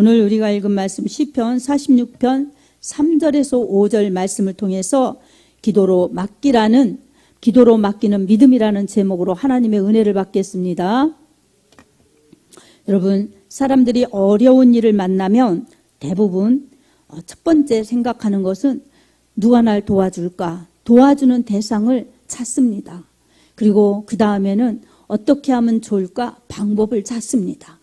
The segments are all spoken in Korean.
오늘 우리가 읽은 말씀 시편 46편 3절에서 5절 말씀을 통해서 기도로 맡기는 믿음이라는 제목으로 하나님의 은혜를 받겠습니다. 여러분, 사람들이 어려운 일을 만나면 대부분 첫 번째 생각하는 것은 누가 날 도와줄까? 도와주는 대상을 찾습니다. 그리고 그 다음에는 어떻게 하면 좋을까? 방법을 찾습니다.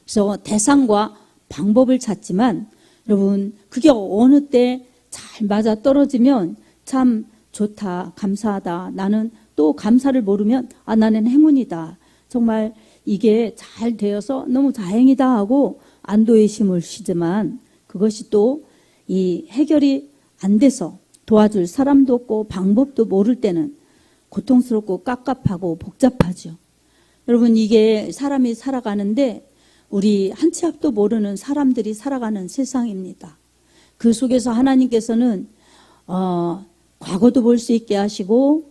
그래서 대상과 방법을 찾지만 여러분, 그게 어느 때 잘 맞아 떨어지면 참 좋다, 감사하다. 나는 또 감사를 모르면 나는 행운이다. 정말 이게 잘 되어서 너무 다행이다 하고 안도의 힘을 쉬지만 그것이 또 이 해결이 안 돼서 도와줄 사람도 없고 방법도 모를 때는 고통스럽고 깝깝하고 복잡하죠. 여러분, 이게 사람이 살아가는데 우리 한 치 앞도 모르는 사람들이 살아가는 세상입니다. 그 속에서 하나님께서는 과거도 볼 수 있게 하시고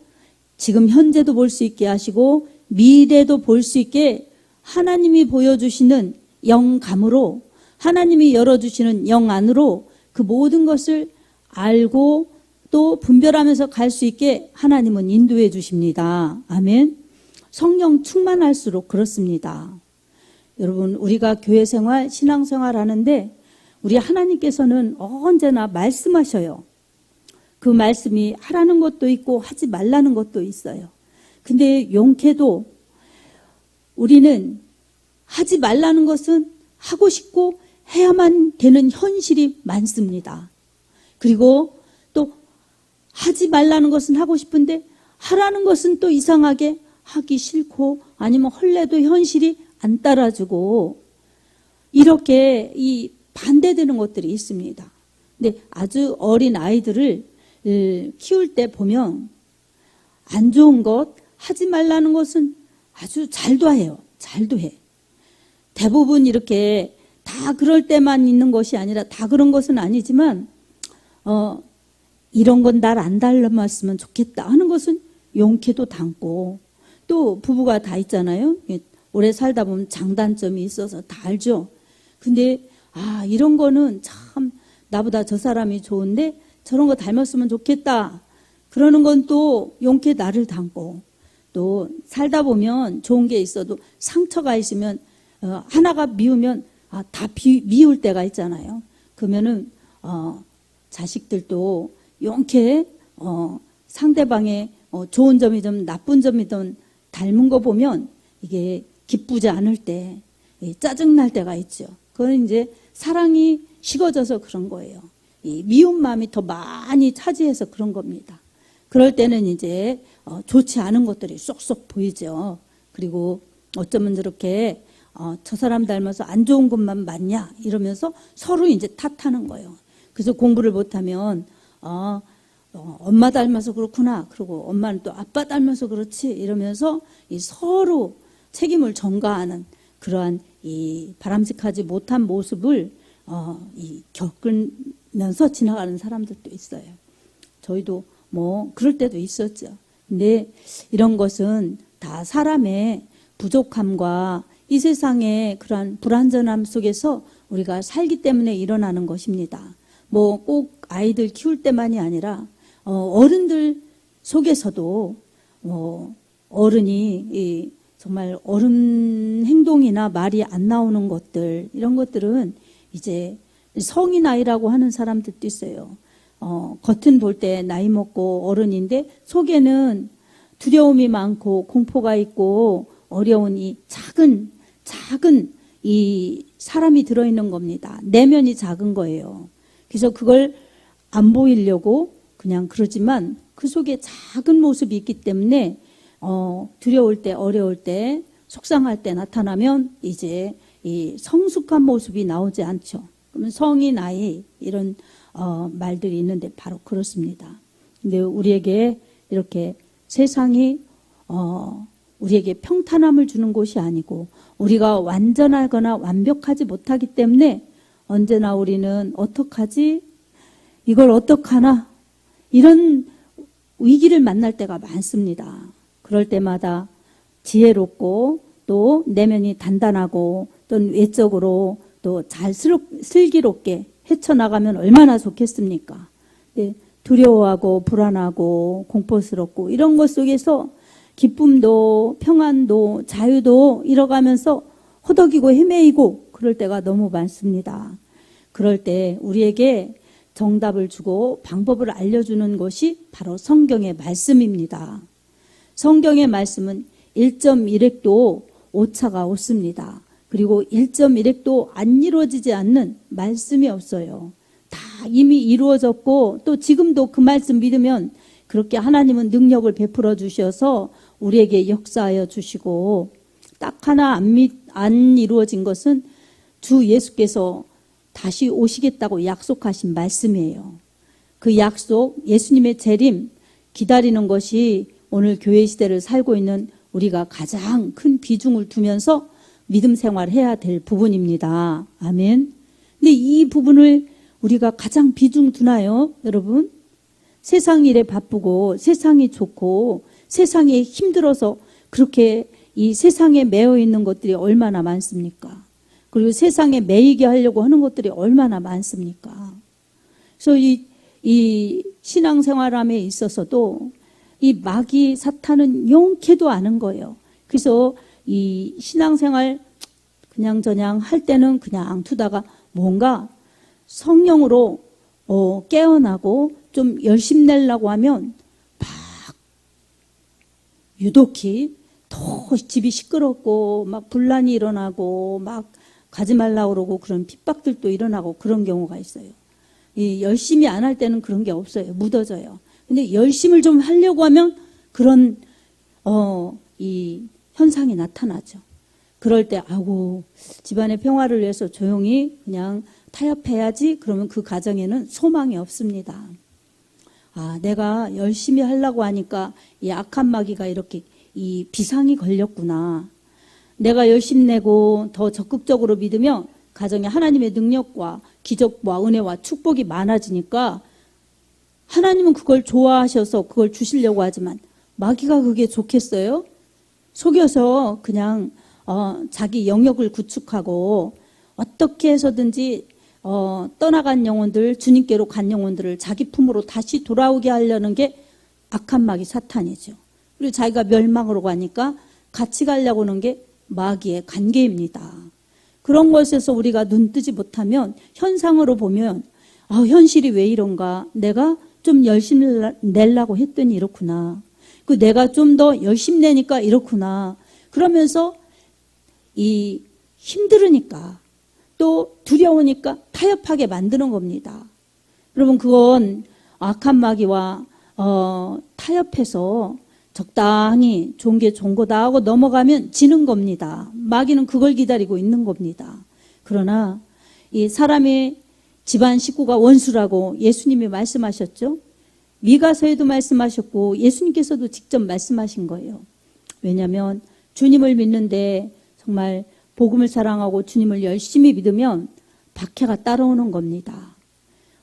지금 현재도 볼 수 있게 하시고 미래도 볼 수 있게 하나님이 보여주시는 영감으로, 하나님이 열어주시는 영 안으로 그 모든 것을 알고 또 분별하면서 갈 수 있게 하나님은 인도해 주십니다. 아멘. 성령 충만할수록 그렇습니다. 여러분, 우리가 교회 생활, 신앙 생활 하는데 우리 하나님께서는 언제나 말씀하셔요. 그 말씀이 하라는 것도 있고 하지 말라는 것도 있어요. 근데 용케도 우리는 하지 말라는 것은 하고 싶고 해야만 되는 현실이 많습니다. 그리고 또 하지 말라는 것은 하고 싶은데 하라는 것은 또 이상하게 하기 싫고 아니면 헐레도 현실이 안 따라주고 이렇게 이 반대되는 것들이 있습니다. 근데 아주 어린 아이들을 키울 때 보면 안 좋은 것, 하지 말라는 것은 아주 잘도 해요. 잘도 해. 대부분 이렇게 다 그럴 때만 있는 것이 아니라 다 그런 것은 아니지만 이런 건 날 안 닮았으면 좋겠다 하는 것은 용케도 담고 또 부부가 다 있잖아요. 오래 살다 보면 장단점이 있어서 다 알죠. 근데 이런 거는 참 나보다 저 사람이 좋은데 저런 거 닮았으면 좋겠다. 그러는 건 또 용케 나를 담고 또 살다 보면 좋은 게 있어도 상처가 있으면 하나가 미우면 다 미울 때가 있잖아요. 그러면은 자식들도 용케 상대방의 좋은 점이든 나쁜 점이든 닮은 거 보면 이게 기쁘지 않을 때 짜증날 때가 있죠. 그건 이제 사랑이 식어져서 그런 거예요. 이 미운 마음이 더 많이 차지해서 그런 겁니다. 그럴 때는 이제 좋지 않은 것들이 쏙쏙 보이죠. 그리고 어쩌면 저렇게 저 사람 닮아서 안 좋은 것만 맞냐 이러면서 서로 이제 탓하는 거예요. 그래서 공부를 못하면 엄마 닮아서 그렇구나. 그리고 엄마는 또 아빠 닮아서 그렇지 이러면서 이 서로 책임을 전가하는 그러한 이 바람직하지 못한 모습을 겪으면서 지나가는 사람들도 있어요. 저희도 뭐 그럴 때도 있었죠. 근데 이런 것은 다 사람의 부족함과 이 세상의 그러한 불완전함 속에서 우리가 살기 때문에 일어나는 것입니다. 뭐 꼭 아이들 키울 때만이 아니라 어른들 속에서도 어른이 정말 어른 행동이나 말이 안 나오는 것들, 이런 것들은 이제 성인 아이라고 하는 사람들도 있어요. 겉은 볼 때 나이 먹고 어른인데 속에는 두려움이 많고 공포가 있고 어려운 이 작은 이 사람이 들어있는 겁니다. 내면이 작은 거예요. 그래서 그걸 안 보이려고 그냥 그러지만 그 속에 작은 모습이 있기 때문에 두려울 때, 어려울 때, 속상할 때 나타나면 이제 이 성숙한 모습이 나오지 않죠. 그러면 성인, 나이 이런 말들이 있는데 바로 그렇습니다. 근데 우리에게 이렇게 세상이 우리에게 평탄함을 주는 곳이 아니고 우리가 완전하거나 완벽하지 못하기 때문에 언제나 우리는 어떡하지? 이걸 어떡하나? 이런 위기를 만날 때가 많습니다. 그럴 때마다 지혜롭고 또 내면이 단단하고 또 외적으로 또 잘 슬기롭게 헤쳐나가면 얼마나 좋겠습니까? 네, 두려워하고 불안하고 공포스럽고 이런 것 속에서 기쁨도 평안도 자유도 잃어가면서 허덕이고 헤매이고 그럴 때가 너무 많습니다. 그럴 때 우리에게 정답을 주고 방법을 알려주는 것이 바로 성경의 말씀입니다. 성경의 말씀은 1.1획도 오차가 없습니다. 그리고 1.1획도 안 이루어지지 않는 말씀이 없어요. 다 이미 이루어졌고 또 지금도 그 말씀 믿으면 그렇게 하나님은 능력을 베풀어 주셔서 우리에게 역사하여 주시고 딱 하나 안 이루어진 것은 주 예수께서 다시 오시겠다고 약속하신 말씀이에요. 그 약속, 예수님의 재림 기다리는 것이 오늘 교회 시대를 살고 있는 우리가 가장 큰 비중을 두면서 믿음 생활해야 될 부분입니다. 아멘. 근데 이 부분을 우리가 가장 비중 두나요, 여러분? 세상 일에 바쁘고 세상이 좋고 세상에 힘들어서 그렇게 이 세상에 매여 있는 것들이 얼마나 많습니까? 그리고 세상에 매이게 하려고 하는 것들이 얼마나 많습니까? 그래서 이 신앙생활함에 있어서도 이 마귀 사탄은 용케도 아는 거예요. 그래서 이 신앙생활 그냥저냥 할 때는 그냥 두다가 뭔가 성령으로 깨어나고 좀 열심 내려고 하면 막 유독히 더 집이 시끄럽고 막 분란이 일어나고 막 가지 말라고 그러고 그런 핍박들도 일어나고 그런 경우가 있어요. 이 열심히 안 할 때는 그런 게 없어요. 묻어져요. 근데 열심을 좀 하려고 하면 그런 이 현상이 나타나죠. 그럴 때 아이고 집안의 평화를 위해서 조용히 그냥 타협해야지. 그러면 그 가정에는 소망이 없습니다. 아, 내가 열심히 하려고 하니까 이 악한 마귀가 이렇게 이 비상이 걸렸구나. 내가 열심 내고 더 적극적으로 믿으면 가정에 하나님의 능력과 기적과 은혜와 축복이 많아지니까 하나님은 그걸 좋아하셔서 그걸 주시려고 하지만 마귀가 그게 좋겠어요? 속여서 그냥 자기 영역을 구축하고 어떻게 해서든지 떠나간 영혼들, 주님께로 간 영혼들을 자기 품으로 다시 돌아오게 하려는 게 악한 마귀 사탄이죠. 그리고 자기가 멸망으로 가니까 같이 가려고 하는 게 마귀의 관계입니다. 그런 것에서 우리가 눈뜨지 못하면 현상으로 보면 현실이 왜 이런가? 내가 좀 열심히 내려고 했더니 이렇구나. 그 내가 좀 더 열심히 내니까 이렇구나. 그러면서 이 힘들으니까 또 두려우니까 타협하게 만드는 겁니다. 여러분 그건 악한 마귀와 타협해서 적당히 좋은 게 좋은 거다 하고 넘어가면 지는 겁니다. 마귀는 그걸 기다리고 있는 겁니다. 그러나 이 사람의 집안 식구가 원수라고 예수님이 말씀하셨죠. 미가서에도 말씀하셨고 예수님께서도 직접 말씀하신 거예요. 왜냐하면 주님을 믿는데 정말 복음을 사랑하고 주님을 열심히 믿으면 박해가 따라오는 겁니다.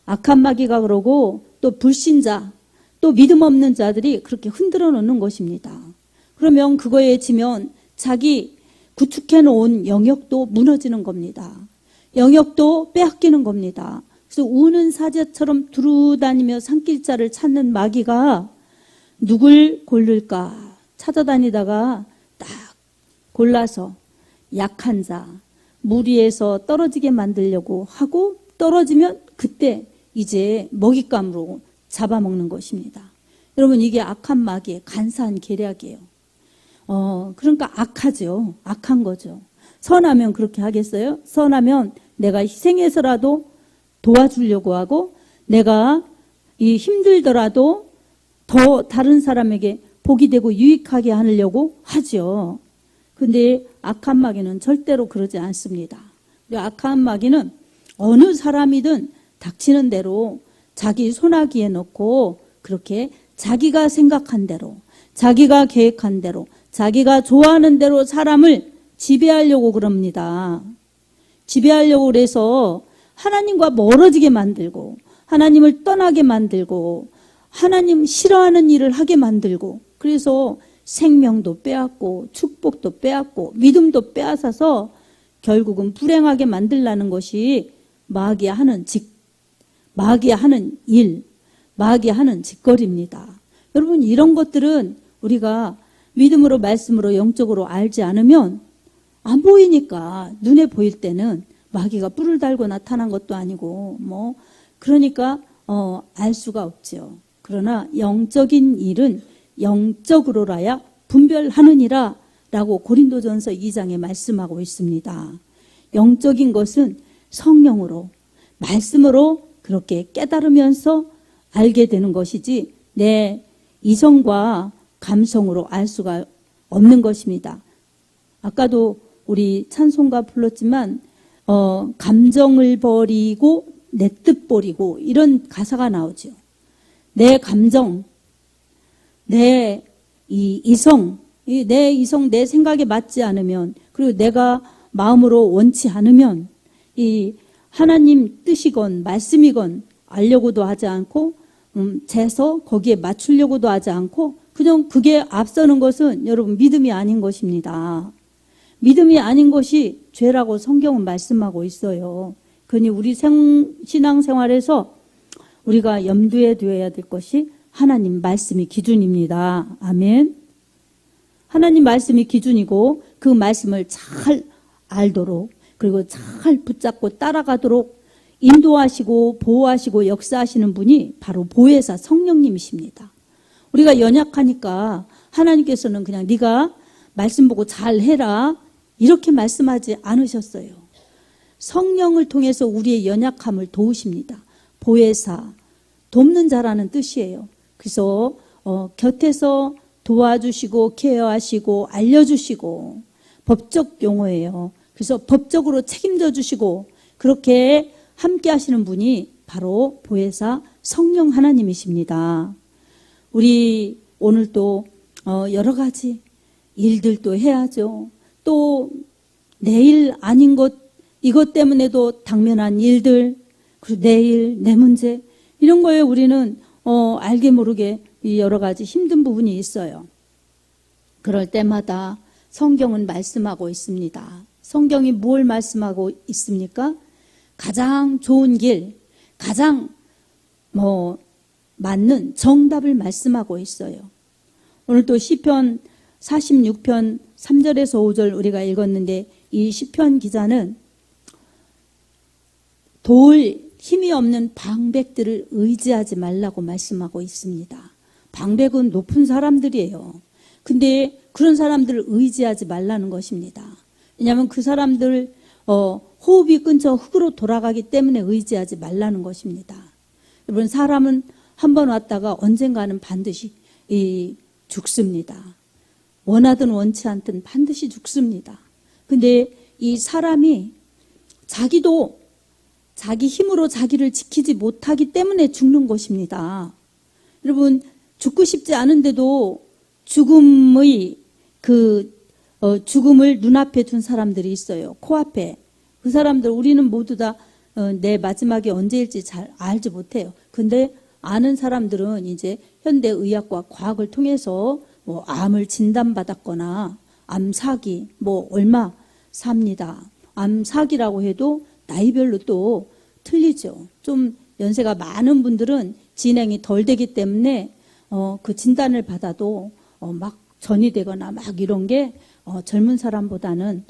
악한 마귀가 그러고 또 불신자 또 믿음 없는 자들이 그렇게 흔들어 놓는 것입니다. 그러면 그거에 지면 자기 구축해 놓은 영역도 무너지는 겁니다. 영역도 빼앗기는 겁니다. 그래서 우는 사자처럼 두루다니며 산길자를 찾는 마귀가 누굴 고를까 찾아다니다가 딱 골라서 약한 자, 무리에서 떨어지게 만들려고 하고 떨어지면 그때 이제 먹잇감으로 잡아먹는 것입니다. 여러분 이게 악한 마귀의 간사한 계략이에요. 그러니까 악하죠. 악한 거죠. 선하면 그렇게 하겠어요? 선하면 내가 희생해서라도 도와주려고 하고 내가 이 힘들더라도 더 다른 사람에게 복이 되고 유익하게 하려고 하죠. 근데 악한 마귀는 절대로 그러지 않습니다. 악한 마귀는 어느 사람이든 닥치는 대로 자기 손아귀에 넣고 그렇게 자기가 생각한 대로 자기가 계획한 대로 자기가 좋아하는 대로 사람을 지배하려고 그럽니다. 지배하려고 그래서 하나님과 멀어지게 만들고 하나님을 떠나게 만들고 하나님 싫어하는 일을 하게 만들고 그래서 생명도 빼앗고 축복도 빼앗고 믿음도 빼앗아서 결국은 불행하게 만들라는 것이 마귀가 하는 마귀가 하는 일, 마귀가 하는 짓거리입니다. 여러분, 이런 것들은 우리가 믿음으로 말씀으로 영적으로 알지 않으면 안 보이니까, 눈에 보일 때는 마귀가 뿔을 달고 나타난 것도 아니고 그러니까 알 수가 없죠. 그러나 영적인 일은 영적으로라야 분별하느니라 라고 고린도전서 2장에 말씀하고 있습니다. 영적인 것은 성령으로, 말씀으로 그렇게 깨달으면서 알게 되는 것이지 내 이성과 감성으로 알 수가 없는 것입니다. 아까도 우리 찬송가 불렀지만 감정을 버리고 내 뜻 버리고 이런 가사가 나오죠. 내 감정, 내 이성, 내 생각에 맞지 않으면, 그리고 내가 마음으로 원치 않으면 이 하나님 뜻이건 말씀이건 알려고도 하지 않고 재서 거기에 맞추려고도 하지 않고 그냥 그게 앞서는 것은 여러분 믿음이 아닌 것입니다. 믿음이 아닌 것이 죄라고 성경은 말씀하고 있어요. 그러니 우리 신앙생활에서 우리가 염두에 두어야 될 것이 하나님 말씀이 기준입니다. 아멘. 하나님 말씀이 기준이고 그 말씀을 잘 알도록 그리고 잘 붙잡고 따라가도록 인도하시고 보호하시고 역사하시는 분이 바로 보혜사 성령님이십니다. 우리가 연약하니까 하나님께서는 그냥 네가 말씀 보고 잘 해라 이렇게 말씀하지 않으셨어요. 성령을 통해서 우리의 연약함을 도우십니다. 보혜사, 돕는 자라는 뜻이에요. 그래서 곁에서 도와주시고 케어하시고 알려주시고 법적 용어예요. 그래서 법적으로 책임져 주시고 그렇게 함께 하시는 분이 바로 보혜사 성령 하나님이십니다. 우리 오늘 또 여러 가지 일들도 해야죠. 또 내일 아닌 것 이것 때문에도 당면한 일들 그리고 내일 내 문제 이런 거에 우리는 알게 모르게 여러 가지 힘든 부분이 있어요. 그럴 때마다 성경은 말씀하고 있습니다. 성경이 뭘 말씀하고 있습니까? 가장 좋은 길, 가장 맞는 정답을 말씀하고 있어요. 오늘 또 시편 46편 3절에서 5절 우리가 읽었는데 이 시편 기자는 도울 힘이 없는 방백들을 의지하지 말라고 말씀하고 있습니다. 방백은 높은 사람들이에요. 근데 그런 사람들을 의지하지 말라는 것입니다. 왜냐하면 그 사람들 호흡이 끊겨 흙으로 돌아가기 때문에 의지하지 말라는 것입니다. 여러분 사람은 한번 왔다가 언젠가는 반드시 죽습니다. 원하든 원치 않든 반드시 죽습니다. 근데 이 사람이 자기도 자기 힘으로 자기를 지키지 못하기 때문에 죽는 것입니다. 여러분 죽고 싶지 않은데도 죽음을 눈앞에 둔 사람들이 있어요. 코앞에. 그 사람들 우리는 모두 다 내 마지막이 언제일지 잘 알지 못해요. 근데 아는 사람들은 이제 현대의학과 과학을 통해서 암을 진단받았거나 암사기 얼마 삽니다. 암사기라고 해도 나이별로 또 틀리죠. 좀 연세가 많은 분들은 진행이 덜 되기 때문에 그 진단을 받아도 막 전이 되거나 막 이런 게 젊은 사람보다는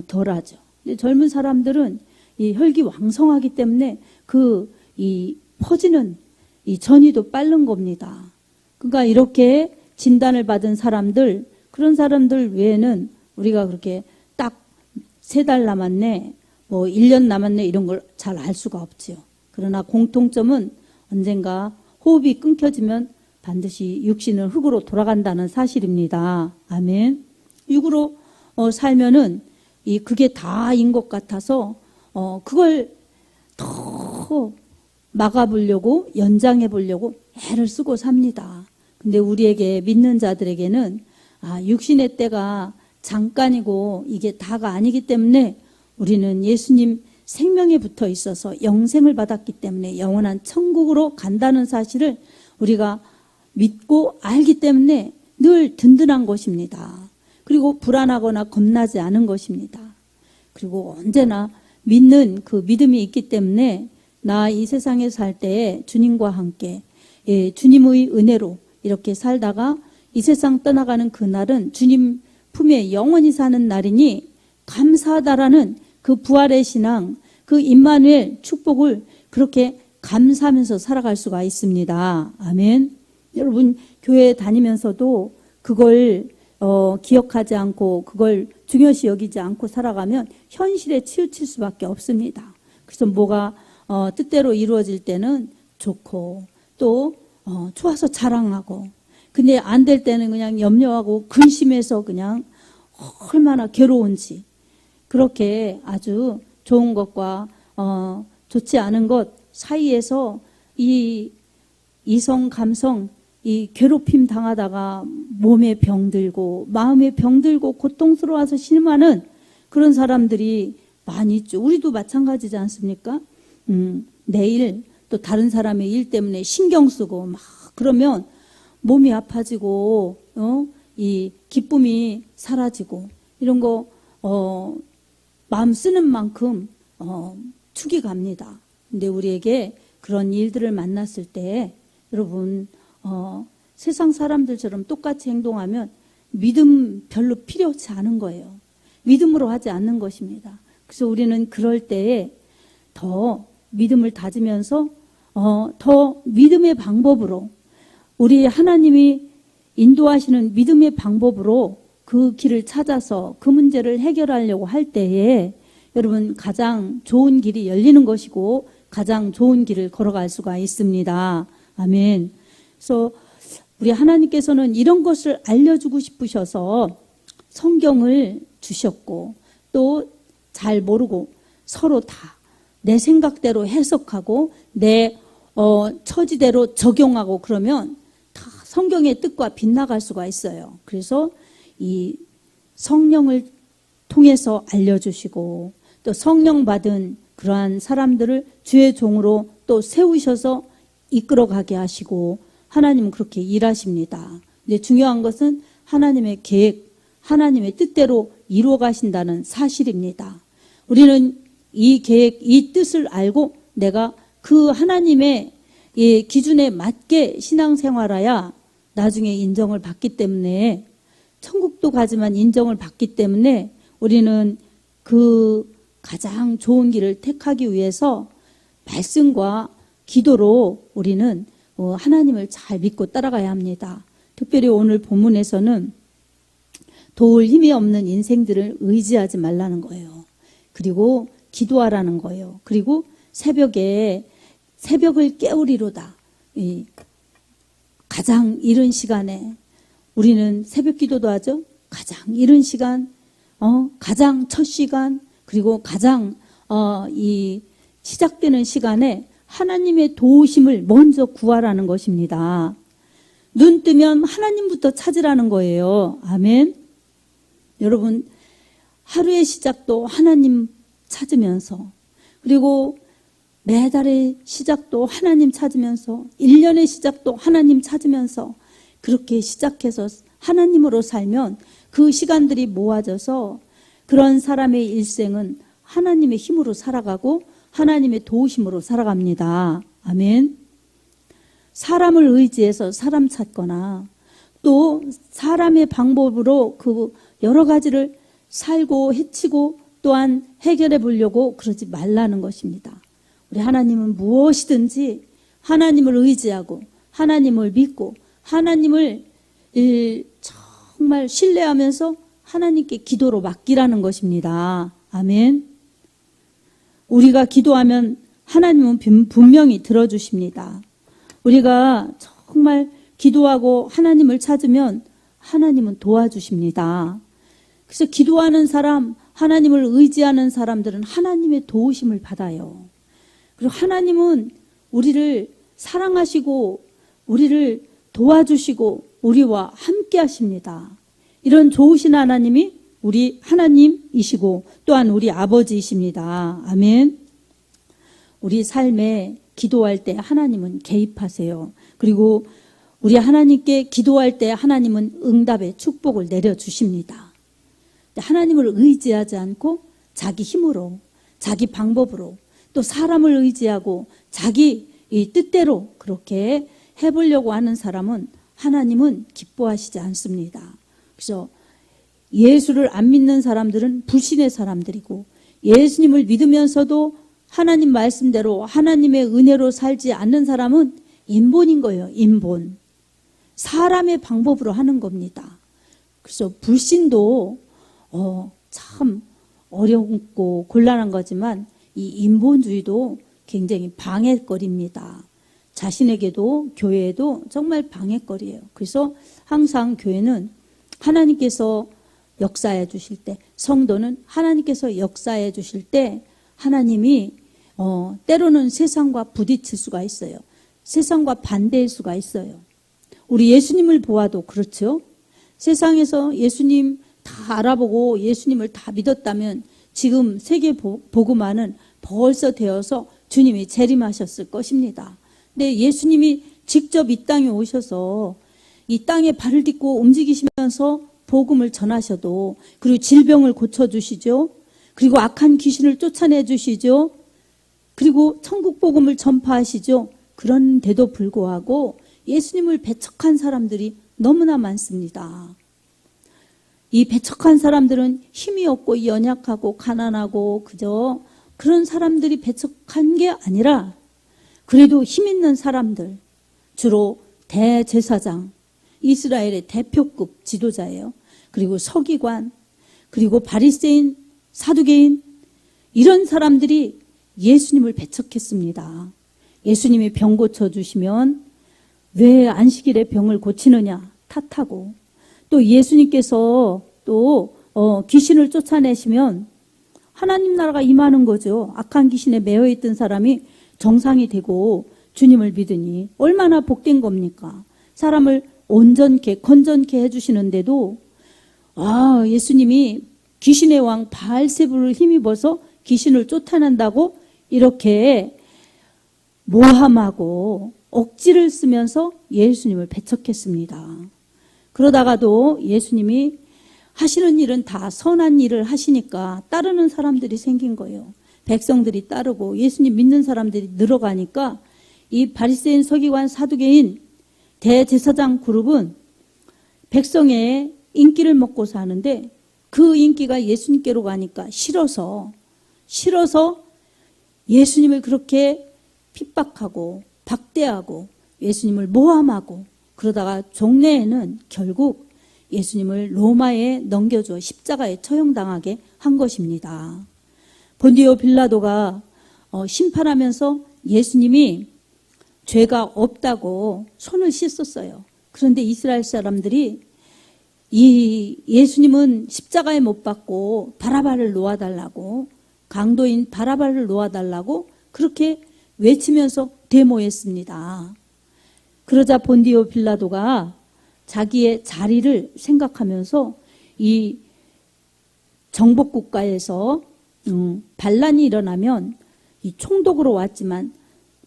덜하죠. 근데 젊은 사람들은 이 혈기 왕성하기 때문에 이 퍼지는 이 전이도 빠른 겁니다. 그러니까 이렇게 진단을 받은 사람들, 그런 사람들 외에는 우리가 그렇게 딱 3달 남았네, 1년 남았네 이런 걸 잘 알 수가 없죠. 그러나 공통점은 언젠가 호흡이 끊겨지면 반드시 육신은 흙으로 돌아간다는 사실입니다. 아멘. 육으로 살면은 그게 다인 것 같아서 그걸 더 막아보려고 연장해 보려고 애를 쓰고 삽니다. 근데 우리에게 믿는 자들에게는 육신의 때가 잠깐이고 이게 다가 아니기 때문에 우리는 예수님 생명에 붙어 있어서 영생을 받았기 때문에 영원한 천국으로 간다는 사실을 우리가 믿고 알기 때문에 늘 든든한 것입니다. 그리고 불안하거나 겁나지 않은 것입니다. 그리고 언제나 믿는 그 믿음이 있기 때문에 나 이 세상에 살 때 주님과 함께 주님의 은혜로 이렇게 살다가 이 세상 떠나가는 그날은 주님 품에 영원히 사는 날이니 감사하다라는 그 부활의 신앙, 그 임마누엘 축복을 그렇게 감사하면서 살아갈 수가 있습니다. 아멘. 여러분 교회 다니면서도 그걸 기억하지 않고 그걸 중요시 여기지 않고 살아가면 현실에 치우칠 수밖에 없습니다. 그래서 뭐가 뜻대로 이루어질 때는 좋고 또 좋아서 자랑하고, 근데 안 될 때는 그냥 염려하고 근심해서 그냥 얼마나 괴로운지, 그렇게 아주 좋은 것과 좋지 않은 것 사이에서 이 이성 감성 이 괴롭힘 당하다가 몸에 병들고 마음에 병들고 고통스러워서 실망하는 그런 사람들이 많이 있죠. 우리도 마찬가지지 않습니까? 내일 또 다른 사람의 일 때문에 신경 쓰고 막 그러면 몸이 아파지고 이 기쁨이 사라지고 이런 거 마음 쓰는 만큼 축이 갑니다. 근데 우리에게 그런 일들을 만났을 때 여러분 세상 사람들처럼 똑같이 행동하면 믿음 별로 필요치 않은 거예요. 믿음으로 하지 않는 것입니다. 그래서 우리는 그럴 때에 더 믿음을 다지면서 더 믿음의 방법으로 우리 하나님이 인도하시는 믿음의 방법으로 그 길을 찾아서 그 문제를 해결하려고 할 때에 여러분 가장 좋은 길이 열리는 것이고 가장 좋은 길을 걸어갈 수가 있습니다. 아멘. 그래서 우리 하나님께서는 이런 것을 알려주고 싶으셔서 성경을 주셨고 또 잘 모르고 서로 다 내 생각대로 해석하고 내 처지대로 적용하고 그러면 다 성경의 뜻과 빗나갈 수가 있어요. 그래서 이 성령을 통해서 알려주시고 또 성령 받은 그러한 사람들을 주의 종으로 또 세우셔서 이끌어가게 하시고 하나님은 그렇게 일하십니다. 근데 중요한 것은 하나님의 계획, 하나님의 뜻대로 이루어 가신다는 사실입니다. 우리는 이 계획, 이 뜻을 알고 내가 그 하나님의 기준에 맞게 신앙생활해야 나중에 인정을 받기 때문에 천국도 가지만 인정을 받기 때문에 우리는 그 가장 좋은 길을 택하기 위해서 말씀과 기도로 우리는 하나님을 잘 믿고 따라가야 합니다. 특별히 오늘 본문에서는 도울 힘이 없는 인생들을 의지하지 말라는 거예요. 그리고 기도하라는 거예요. 그리고 새벽을 깨우리로다. 가장 이른 시간에 우리는 새벽 기도도 하죠. 가장 이른 시간, 가장 첫 시간, 그리고 가장 이 시작되는 시간에 하나님의 도우심을 먼저 구하라는 것입니다. 눈 뜨면 하나님부터 찾으라는 거예요. 아멘. 여러분 하루의 시작도 하나님 찾으면서 그리고 매달의 시작도 하나님 찾으면서 1년의 시작도 하나님 찾으면서 그렇게 시작해서 하나님으로 살면 그 시간들이 모아져서 그런 사람의 일생은 하나님의 힘으로 살아가고 하나님의 도우심으로 살아갑니다. 아멘. 사람을 의지해서 사람 찾거나 또 사람의 방법으로 그 여러 가지를 살고 해치고 또한 해결해 보려고 그러지 말라는 것입니다. 우리 하나님은 무엇이든지 하나님을 의지하고 하나님을 믿고 하나님을 정말 신뢰하면서 하나님께 기도로 맡기라는 것입니다. 아멘. 우리가 기도하면 하나님은 분명히 들어주십니다. 우리가 정말 기도하고 하나님을 찾으면 하나님은 도와주십니다. 그래서 기도하는 사람, 하나님을 의지하는 사람들은 하나님의 도우심을 받아요. 그리고 하나님은 우리를 사랑하시고 우리를 도와주시고 우리와 함께 하십니다. 이런 좋으신 하나님이 우리 하나님이시고 또한 우리 아버지이십니다. 아멘. 우리 삶에 기도할 때 하나님은 개입하세요. 그리고 우리 하나님께 기도할 때 하나님은 응답의 축복을 내려주십니다. 하나님을 의지하지 않고 자기 힘으로, 자기 방법으로, 또 사람을 의지하고 자기 이 뜻대로 그렇게 해보려고 하는 사람은 하나님은 기뻐하시지 않습니다. 그래서 예수를 안 믿는 사람들은 불신의 사람들이고, 예수님을 믿으면서도 하나님 말씀대로 하나님의 은혜로 살지 않는 사람은 인본인 거예요. 인본. 사람의 방법으로 하는 겁니다. 그래서 불신도 참 어렵고 곤란한 거지만 이 인본주의도 굉장히 방해거리입니다. 자신에게도 교회에도 정말 방해거리예요. 그래서 항상 교회는 하나님께서 역사해 주실 때, 성도는 하나님께서 역사해 주실 때 하나님이 때로는 세상과 부딪힐 수가 있어요. 세상과 반대일 수가 있어요. 우리 예수님을 보아도 그렇죠. 세상에서 예수님 다 알아보고 예수님을 다 믿었다면 지금 세계 복음화는 벌써 되어서 주님이 재림하셨을 것입니다. 근데 예수님이 직접 이 땅에 오셔서 이 땅에 발을 딛고 움직이시면서 복음을 전하셔도, 그리고 질병을 고쳐주시죠. 그리고 악한 귀신을 쫓아내 주시죠. 그리고 천국 복음을 전파하시죠. 그런데도 불구하고 예수님을 배척한 사람들이 너무나 많습니다. 이 배척한 사람들은 힘이 없고 연약하고 가난하고 그저 그런 사람들이 배척한 게 아니라, 그래도 힘 있는 사람들, 주로 대제사장, 이스라엘의 대표급 지도자예요. 그리고 서기관, 그리고 바리새인, 사두개인, 이런 사람들이 예수님을 배척했습니다. 예수님이 병 고쳐주시면 왜 안식일에 병을 고치느냐 탓하고, 또 예수님께서 또 귀신을 쫓아내시면 하나님 나라가 임하는 거죠. 악한 귀신에 매여있던 사람이 정상이 되고 주님을 믿으니 얼마나 복된 겁니까? 사람을 온전케 건전케 해주시는데도 예수님이 귀신의 왕 바알세불을 힘입어서 귀신을 쫓아낸다고 이렇게 모함하고 억지를 쓰면서 예수님을 배척했습니다. 그러다가도 예수님이 하시는 일은 다 선한 일을 하시니까 따르는 사람들이 생긴 거예요. 백성들이 따르고 예수님 믿는 사람들이 늘어가니까 이 바리새인, 서기관, 사두개인, 대제사장 그룹은 백성의 인기를 먹고 사는데, 그 인기가 예수님께로 가니까 싫어서 예수님을 그렇게 핍박하고 박대하고 예수님을 모함하고, 그러다가 종래에는 결국 예수님을 로마에 넘겨줘 십자가에 처형당하게 한 것입니다. 본디오 빌라도가 심판하면서 예수님이 죄가 없다고 손을 씻었어요. 그런데 이스라엘 사람들이 이 예수님은 십자가에 못 박고 바라바를 놓아달라고, 강도인 바라바를 놓아달라고 그렇게 외치면서 데모했습니다. 그러자 본디오 빌라도가 자기의 자리를 생각하면서 이 정복국가에서 반란이 일어나면 이 총독으로 왔지만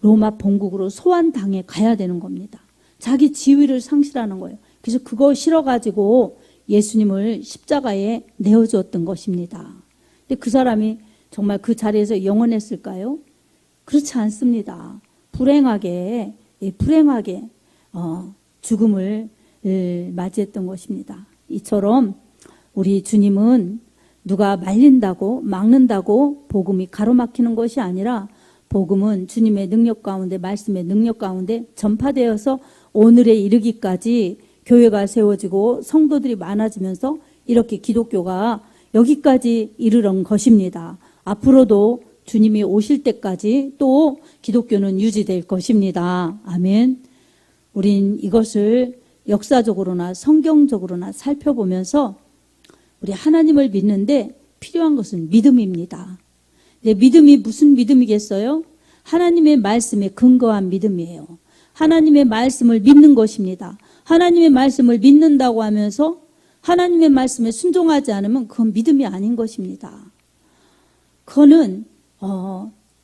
로마 본국으로 소환당해 가야 되는 겁니다. 자기 지위를 상실하는 거예요. 그래서 그거 싫어가지고 예수님을 십자가에 내어주었던 것입니다. 근데 그 사람이 정말 그 자리에서 영원했을까요? 그렇지 않습니다. 불행하게 죽음을 맞이했던 것입니다. 이처럼 우리 주님은 누가 말린다고 막는다고 복음이 가로막히는 것이 아니라, 복음은 주님의 능력 가운데, 말씀의 능력 가운데 전파되어서 오늘에 이르기까지 교회가 세워지고 성도들이 많아지면서 이렇게 기독교가 여기까지 이르는 것입니다. 앞으로도 주님이 오실 때까지 또 기독교는 유지될 것입니다. 아멘. 우린 이것을 역사적으로나 성경적으로나 살펴보면서 우리 하나님을 믿는데 필요한 것은 믿음입니다. 믿음이 무슨 믿음이겠어요? 하나님의 말씀에 근거한 믿음이에요. 하나님의 말씀을 믿는 것입니다. 하나님의 말씀을 믿는다고 하면서 하나님의 말씀에 순종하지 않으면 그건 믿음이 아닌 것입니다. 그거는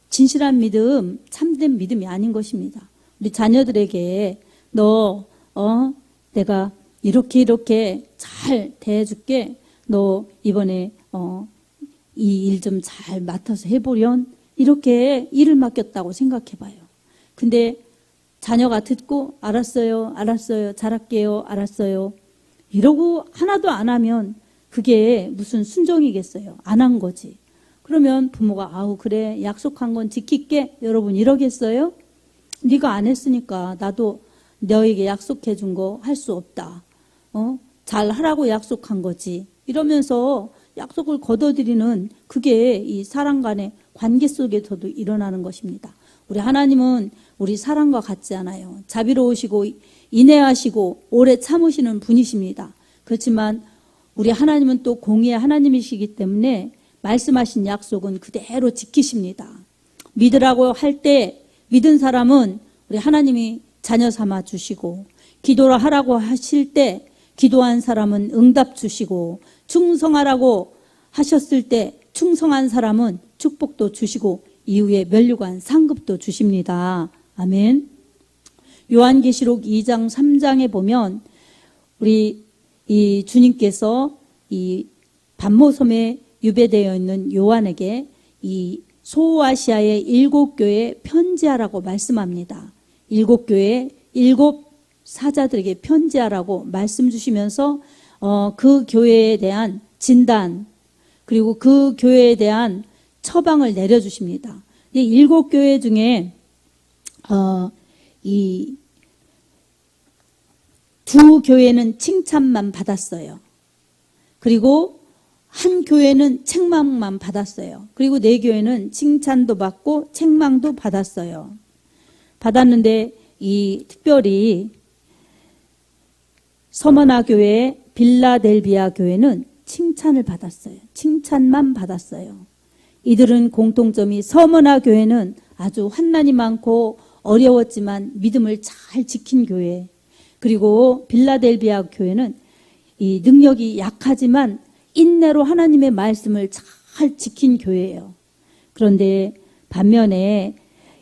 진실한 믿음, 참된 믿음이 아닌 것입니다. 우리 자녀들에게 내가 이렇게 잘 대해줄게. 너 이번에 이 일 좀 잘 맡아서 해보련 이렇게 일을 맡겼다고 생각해봐요. 근데 자녀가 듣고 알았어요, 알았어요, 잘할게요, 알았어요 이러고 하나도 안 하면 그게 무슨 순종이겠어요? 안 한 거지. 그러면 부모가 아우 그래 약속한 건 지킬게 여러분 이러겠어요? 네가 안 했으니까 나도 너에게 약속해 준 거 할 수 없다. 잘 하라고 약속한 거지. 이러면서 약속을 거둬들이는 그게 이 사람 간의 관계 속에서도 일어나는 것입니다. 우리 하나님은 우리 사람과 같지 않아요. 자비로우시고 인내하시고 오래 참으시는 분이십니다. 그렇지만 우리 하나님은 또 공의의 하나님이시기 때문에 말씀하신 약속은 그대로 지키십니다. 믿으라고 할 때 믿은 사람은 우리 하나님이 자녀 삼아 주시고, 기도를 하라고 하실 때 기도한 사람은 응답 주시고, 충성하라고 하셨을 때 충성한 사람은 축복도 주시고 이후에 면류관 상급도 주십니다. 아멘. 요한계시록 2장 3장에 보면 우리 이 주님께서 이 반모섬에 유배되어 있는 요한에게 이 소아시아의 7교회에 편지하라고 말씀합니다. 7교회 7 사자들에게 편지하라고 말씀 주시면서 그 교회에 대한 진단 그리고 그 교회에 대한 처방을 내려주십니다. 이 7교회 중에 이 두 교회는 칭찬만 받았어요. 그리고 한 교회는 책망만 받았어요. 그리고 4교회는 칭찬도 받고 책망도 받았어요. 받았는데 이 특별히 서머나 교회, 빌라델비아 교회는 칭찬을 받았어요. 칭찬만 받았어요. 이들은 공통점이 서머나 교회는 아주 환난이 많고 어려웠지만 믿음을 잘 지킨 교회, 그리고 빌라델비아 교회는 이 능력이 약하지만 인내로 하나님의 말씀을 잘 지킨 교회예요. 그런데 반면에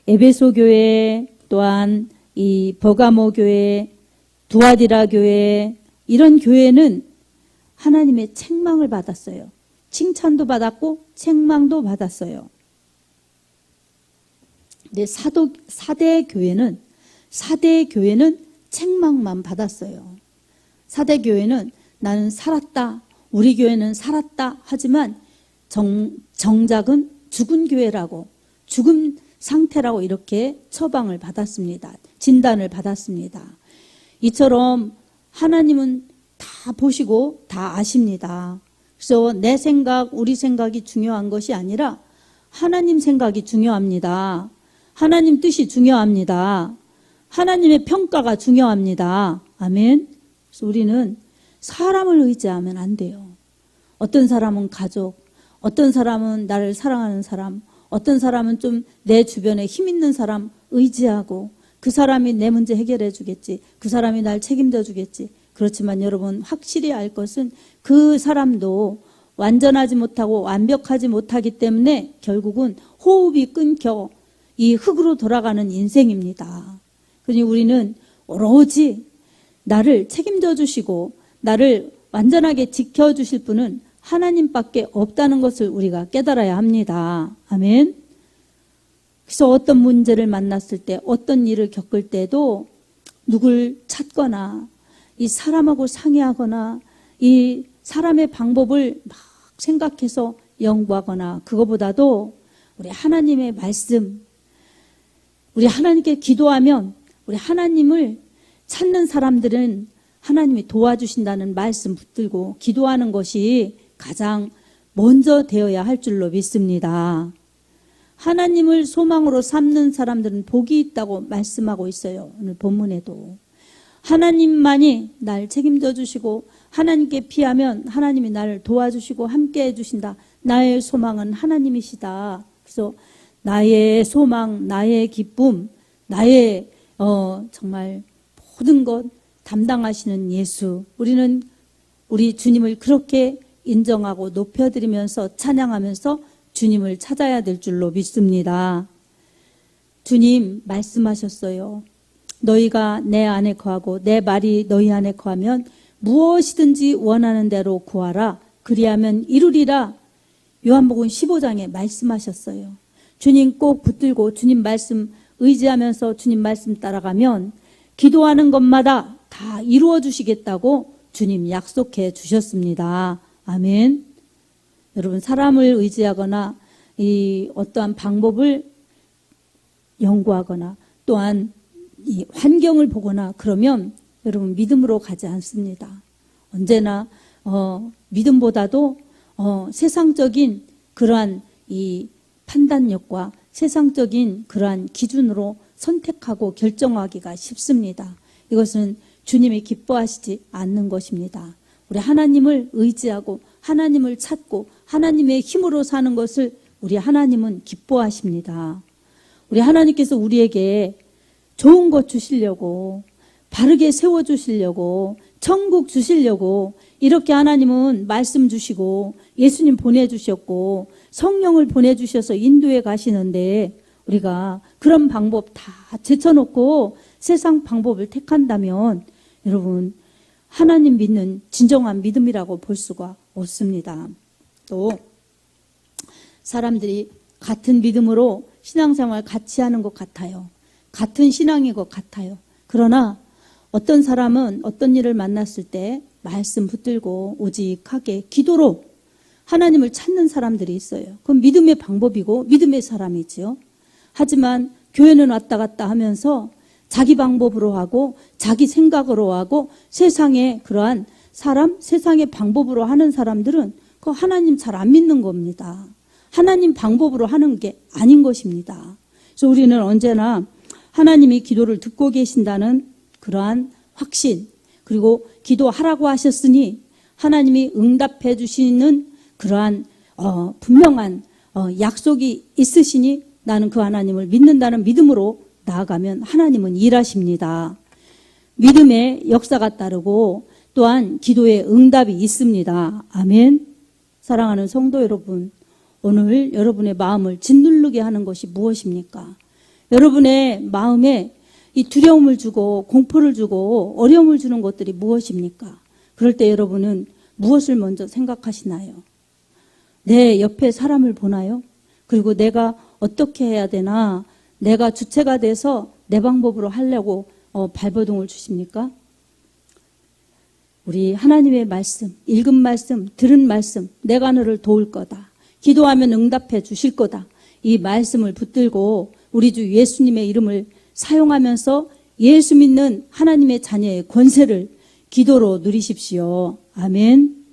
에베소 교회 또한 이 버가모 교회, 두아디라 교회 이런 교회는 하나님의 책망을 받았어요. 칭찬도 받았고 책망도 받았어요. 근데 사대 교회는 책망만 받았어요. 사대 교회는 나는 살았다, 우리 교회는 살았다 하지만 정작은 죽은 교회라고, 죽은 상태라고 이렇게 처방을 받았습니다. 진단을 받았습니다. 이처럼 하나님은 다 보시고 다 아십니다. 그래서 내 생각, 우리 생각이 중요한 것이 아니라 하나님 생각이 중요합니다. 하나님 뜻이 중요합니다. 하나님의 평가가 중요합니다. 아멘. 그래서 우리는 사람을 의지하면 안 돼요. 어떤 사람은 가족, 어떤 사람은 나를 사랑하는 사람, 어떤 사람은 좀 내 주변에 힘 있는 사람 의지하고 그 사람이 내 문제 해결해 주겠지, 그 사람이 날 책임져 주겠지. 그렇지만 여러분 확실히 알 것은 그 사람도 완전하지 못하고 완벽하지 못하기 때문에 결국은 호흡이 끊겨 이 흙으로 돌아가는 인생입니다. 그러니 우리는 오로지 나를 책임져 주시고 나를 완전하게 지켜주실 분은 하나님밖에 없다는 것을 우리가 깨달아야 합니다. 아멘. 그래서 어떤 문제를 만났을 때, 어떤 일을 겪을 때도 누굴 찾거나 이 사람하고 상의하거나 이 사람의 방법을 막 생각해서 연구하거나, 그거보다도 우리 하나님의 말씀, 우리 하나님께 기도하면 우리 하나님을 찾는 사람들은 하나님이 도와주신다는 말씀 붙들고 기도하는 것이 가장 먼저 되어야 할 줄로 믿습니다. 하나님을 소망으로 삼는 사람들은 복이 있다고 말씀하고 있어요. 오늘 본문에도. 하나님만이 날 책임져 주시고 하나님께 피하면 하나님이 나를 도와주시고 함께 해주신다. 나의 소망은 하나님이시다. 그래서 나의 소망, 나의 기쁨, 나의 정말 모든 것 담당하시는 예수, 우리는 우리 주님을 그렇게 인정하고 높여드리면서 찬양하면서 주님을 찾아야 될 줄로 믿습니다. 주님 말씀하셨어요. 너희가 내 안에 거하고 내 말이 너희 안에 거하면 무엇이든지 원하는 대로 구하라. 그리하면 이루리라. 요한복음 15장에 말씀하셨어요. 주님 꼭 붙들고 주님 말씀 의지하면서 주님 말씀 따라가면 기도하는 것마다 다 이루어 주시겠다고 주님 약속해 주셨습니다. 아멘. 여러분, 사람을 의지하거나 이 어떠한 방법을 연구하거나 또한 이 환경을 보거나 그러면 여러분 믿음으로 가지 않습니다. 언제나 믿음보다도 세상적인 그러한 이 판단력과 세상적인 그러한 기준으로 선택하고 결정하기가 쉽습니다. 이것은 주님이 기뻐하시지 않는 것입니다. 우리 하나님을 의지하고 하나님을 찾고 하나님의 힘으로 사는 것을 우리 하나님은 기뻐하십니다. 우리 하나님께서 우리에게 좋은 것 주시려고, 바르게 세워주시려고, 천국 주시려고 이렇게 하나님은 말씀 주시고 예수님 보내주셨고 성령을 보내주셔서 인도해 가시는데, 우리가 그런 방법 다 제쳐놓고 세상 방법을 택한다면 여러분, 하나님 믿는 진정한 믿음이라고 볼 수가 없습니다. 또 사람들이 같은 믿음으로 신앙생활 같이 하는 것 같아요. 같은 신앙인 것 같아요. 그러나 어떤 사람은 어떤 일을 만났을 때 말씀 붙들고 오직하게 기도로 하나님을 찾는 사람들이 있어요. 그건 믿음의 방법이고 믿음의 사람이지요. 하지만 교회는 왔다 갔다 하면서 자기 방법으로 하고 자기 생각으로 하고 세상의 그러한 사람, 세상의 방법으로 하는 사람들은 그 하나님 잘 안 믿는 겁니다. 하나님 방법으로 하는 게 아닌 것입니다. 그래서 우리는 언제나 하나님이 기도를 듣고 계신다는 그러한 확신, 그리고 기도하라고 하셨으니 하나님이 응답해 주시는 그러한 분명한 약속이 있으시니 나는 그 하나님을 믿는다는 믿음으로 나아가면 하나님은 일하십니다. 믿음의 역사가 따르고 또한 기도의 응답이 있습니다. 아멘. 사랑하는 성도 여러분, 오늘 여러분의 마음을 짓누르게 하는 것이 무엇입니까? 여러분의 마음에 이 두려움을 주고 공포를 주고 어려움을 주는 것들이 무엇입니까? 그럴 때 여러분은 무엇을 먼저 생각하시나요? 내 옆에 사람을 보나요? 그리고 내가 어떻게 해야 되나? 내가 주체가 돼서 내 방법으로 하려고 발버둥을 주십니까? 우리 하나님의 말씀, 읽은 말씀, 들은 말씀, 내가 너를 도울 거다. 기도하면 응답해 주실 거다. 이 말씀을 붙들고 우리 주 예수님의 이름을 사용하면서 예수 믿는 하나님의 자녀의 권세를 기도로 누리십시오. 아멘.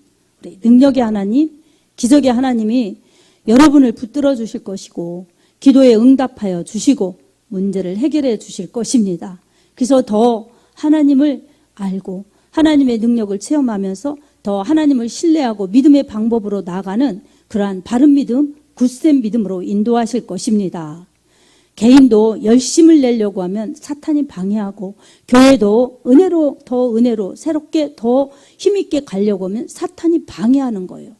우리 능력의 하나님, 기적의 하나님이 여러분을 붙들어 주실 것이고 기도에 응답하여 주시고 문제를 해결해 주실 것입니다. 그래서 더 하나님을 알고 하나님의 능력을 체험하면서 더 하나님을 신뢰하고 믿음의 방법으로 나아가는 그러한 바른 믿음, 굳센 믿음으로 인도하실 것입니다. 개인도 열심을 내려고 하면 사탄이 방해하고 교회도 더 은혜로 새롭게 더 힘있게 가려고 하면 사탄이 방해하는 거예요.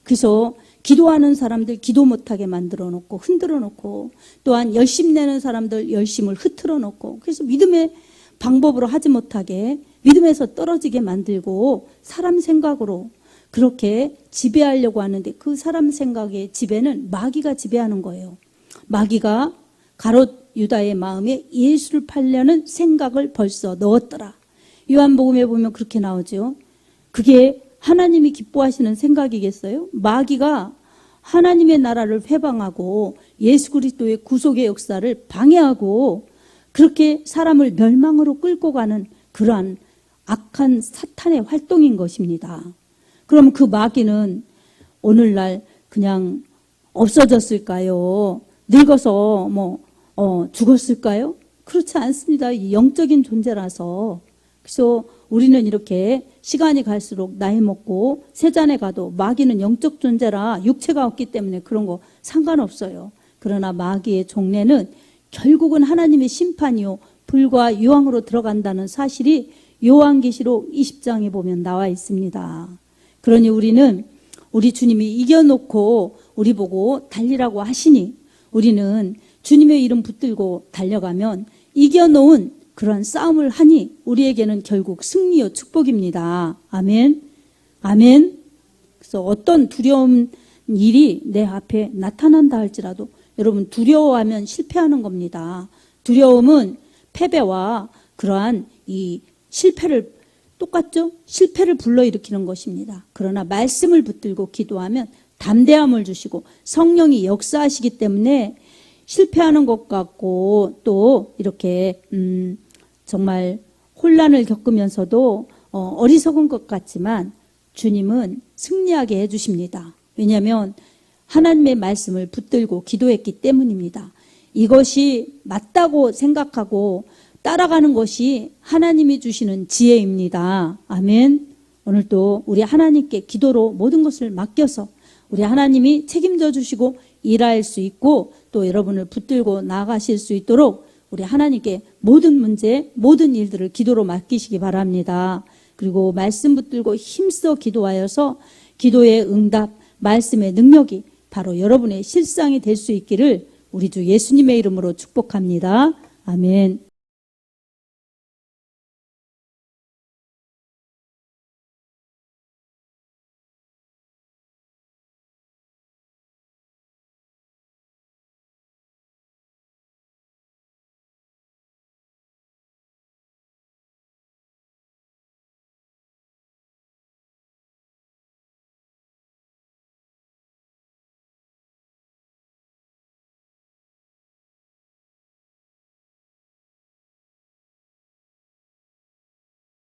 그래서 기도하는 사람들 기도 못하게 만들어 놓고 흔들어 놓고 또한 열심 내는 사람들 열심을 흐트러 놓고 그래서 믿음의 방법으로 하지 못하게 믿음에서 떨어지게 만들고 사람 생각으로 그렇게 지배하려고 하는데 그 사람 생각의 지배는 마귀가 지배하는 거예요. 마귀가 가롯 유다의 마음에 예수를 팔려는 생각을 벌써 넣었더라. 요한복음에 보면 그렇게 나오죠. 그게 하나님이 기뻐하시는 생각이겠어요? 마귀가 하나님의 나라를 회방하고 예수 그리스도의 구속의 역사를 방해하고 그렇게 사람을 멸망으로 끌고 가는 그러한 악한 사탄의 활동인 것입니다. 그럼 그 마귀는 오늘날 그냥 없어졌을까요? 늙어서 죽었을까요? 그렇지 않습니다. 영적인 존재라서. 그래서 우리는 이렇게 시간이 갈수록 나이 먹고 세잔에 가도 마귀는 영적 존재라 육체가 없기 때문에 그런 거 상관없어요. 그러나 마귀의 종래는 결국은 하나님의 심판이요 불과 유황으로 들어간다는 사실이 요한계시록 20장에 보면 나와 있습니다. 그러니 우리는 우리 주님이 이겨놓고 우리 보고 달리라고 하시니 우리는 주님의 이름 붙들고 달려가면 이겨놓은 그런 싸움을 하니 우리에게는 결국 승리요 축복입니다. 아멘. 아멘. 그래서 어떤 두려움 일이 내 앞에 나타난다 할지라도 여러분 두려워하면 실패하는 겁니다. 두려움은 패배와 그러한 이 실패를 똑같죠? 실패를 불러일으키는 것입니다. 그러나 말씀을 붙들고 기도하면 담대함을 주시고 성령이 역사하시기 때문에 실패하는 것 같고 또 이렇게 정말 혼란을 겪으면서도 어리석은 것 같지만 주님은 승리하게 해주십니다. 왜냐하면 하나님의 말씀을 붙들고 기도했기 때문입니다. 이것이 맞다고 생각하고 따라가는 것이 하나님이 주시는 지혜입니다. 아멘. 오늘도 우리 하나님께 기도로 모든 것을 맡겨서 우리 하나님이 책임져 주시고 일할 수 있고 또 여러분을 붙들고 나아가실 수 있도록 우리 하나님께 모든 문제, 모든 일들을 기도로 맡기시기 바랍니다. 그리고 말씀 붙들고 힘써 기도하여서 기도의 응답, 말씀의 능력이 바로 여러분의 실상이 될 수 있기를 우리 주 예수님의 이름으로 축복합니다. 아멘.